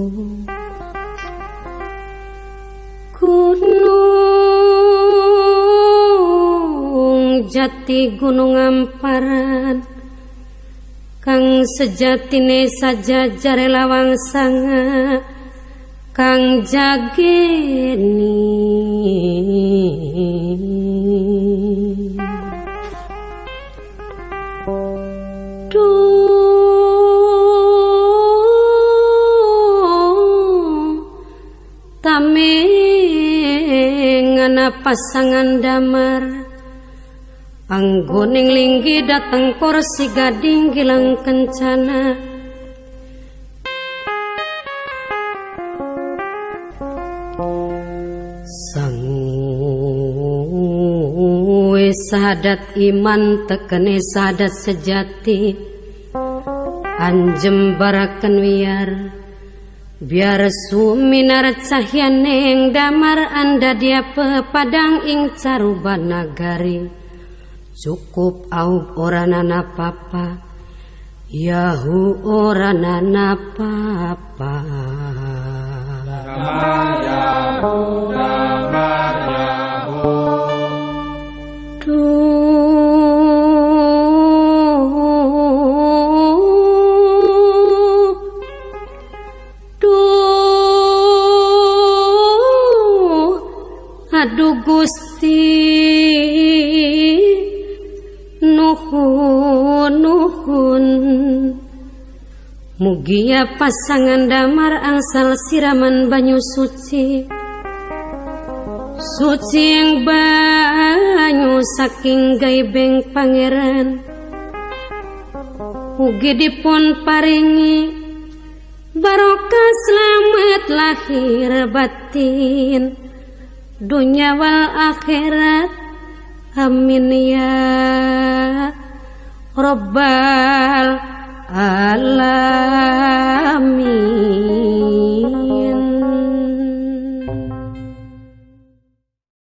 Gunung Jati Gunung Amparan kang sejatine saja jare lawang sanga kang jageni tamengana pasangan damar anggoning linggi datang korsi gading gilang kencana sang sahadat iman tekene sahadat sejati anjem baraken wiar biar suminar cahyaneng damar anda dia pepadang ing caruba nagari cukup aub oranana papa yahu oranana papa damar yahu Aduh Gusti nuhun mugia pasangan damar angsal siraman banyu suci yang banyu saking gaibeng pangeran mugi dipun paringi barokah selamat lahir batin dunia wal akhirat amin ya rabbal alamin.